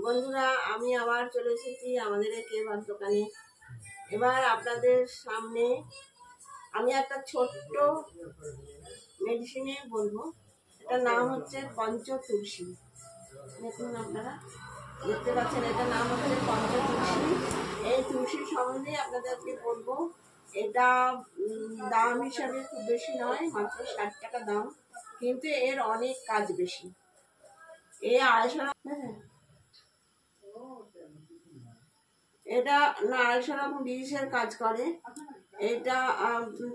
বন্ধুরা, আমি আবার চলে এসেছি আমাদের এই কেভার দোকানে। এবার আপনাদের সামনে আমি একটা ছোট্ট মেডিসিনে বলবো। এটার নাম হচ্ছে পঞ্চ তুলসী। দেখুন, আপনারা দেখতে পাচ্ছেন, এটার নাম হচ্ছে পঞ্চ তুলসী। এই তুলসীর সম্বন্ধে আপনাদেরকে বলবো। এটা দাম হিসাবে খুব বেশি নয়, মাত্র 60 টাকা দাম, কিন্তু এর অনেক কাজ বেশি। এই 250 এটা না 250 রকম ডিজিজের কাজ করে। এটা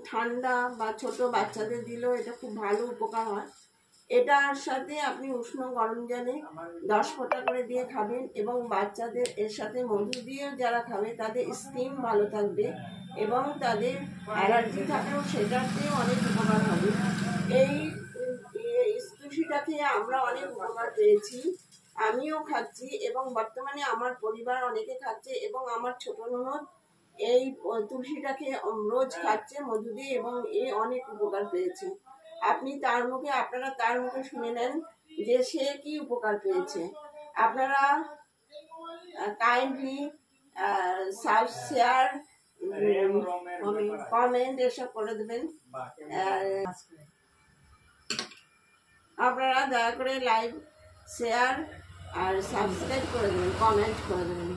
ঠান্ডা বা ছোট বাচ্চাদের দিলেও এটা খুব ভালো উপকার হয়। এটার সাথে আপনি উষ্ণ গরম জলে 10 ফোঁটা করে দিয়ে খাবেন, এবং বাচ্চাদের এর সাথে মধু দিয়ে যারা খাবে তাদের স্কিন ভালো থাকবে, এবং তাদের অ্যালার্জি থাকলেও সেটাতেও অনেক উপকার হবে। এই তুলসীটা খেয়ে আমরা অনেক উপকার পেয়েছি। আমিও খাচ্ছি, এবং বর্তমানে আমার পরিবার অনেকে খাচ্ছে, এবং আমার ছোট ননদ এই তুলসীটাকে রোজ খাচ্ছে মধু দিয়ে, এবং এ অনেক উপকার পেয়েছে। আপনারা তার মুখে শুনে নেন যে সে কি উপকার পেয়েছে। আপনারা কাইন্ডলি শেয়ার, কমেন্ট এসব করে দেবেন। আপনারা দয়া করে লাইভ, শেয়ার আর সাবস্ক্রাইব করে দেবেন, কমেন্ট করে দেবেন।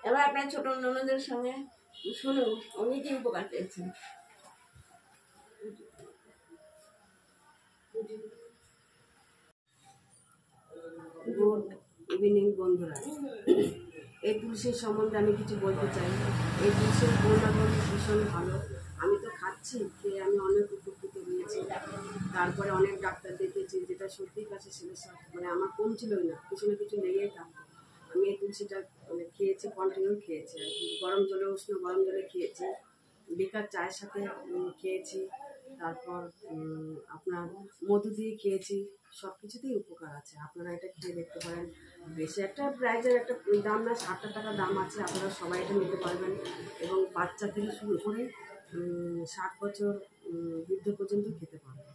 এবার আপনার ছোট ননদের সঙ্গে শুনুন উনি কি উপকার পেয়েছেন। গুড ইভিনিং বন্ধুরা, এই তুলসীর সম্বন্ধে আমি কিছু বলতে চাই। এই তুলসীর গুণাগুণ ভীষণ ভালো। আমি তো খাচ্ছি, খেয়ে আমি অনেক উপকৃত হয়েছি। তারপরে অনেক ডাক্তার দেখেছি, যেটা সর্দির কাছে ছিল মানে আমার কমছিলই না, কিছু না কিছু লেগেই থাকতো। আমি এই তুলসীটা খেয়েছি, কন্টিনিউ খেয়েছি আর কি। গরম জলে, উষ্ণ গরম জলে খেয়েছি, বেকার চায়ের সাথে খেয়েছি, তারপর আপনার মধু দিয়ে খেয়েছি। সব কিছুতেই উপকার আছে, আপনারা এটা খেয়ে দেখতে পারেন। বেশি একটা প্রাইজের একটা দাম না, 60 টাকা দাম আছে, আপনারা সবাই এটা নিতে পারবেন। এবং বাচ্চা থেকে শুরু করে 60 বছর বৃদ্ধ পর্যন্ত খেতে পারবেন।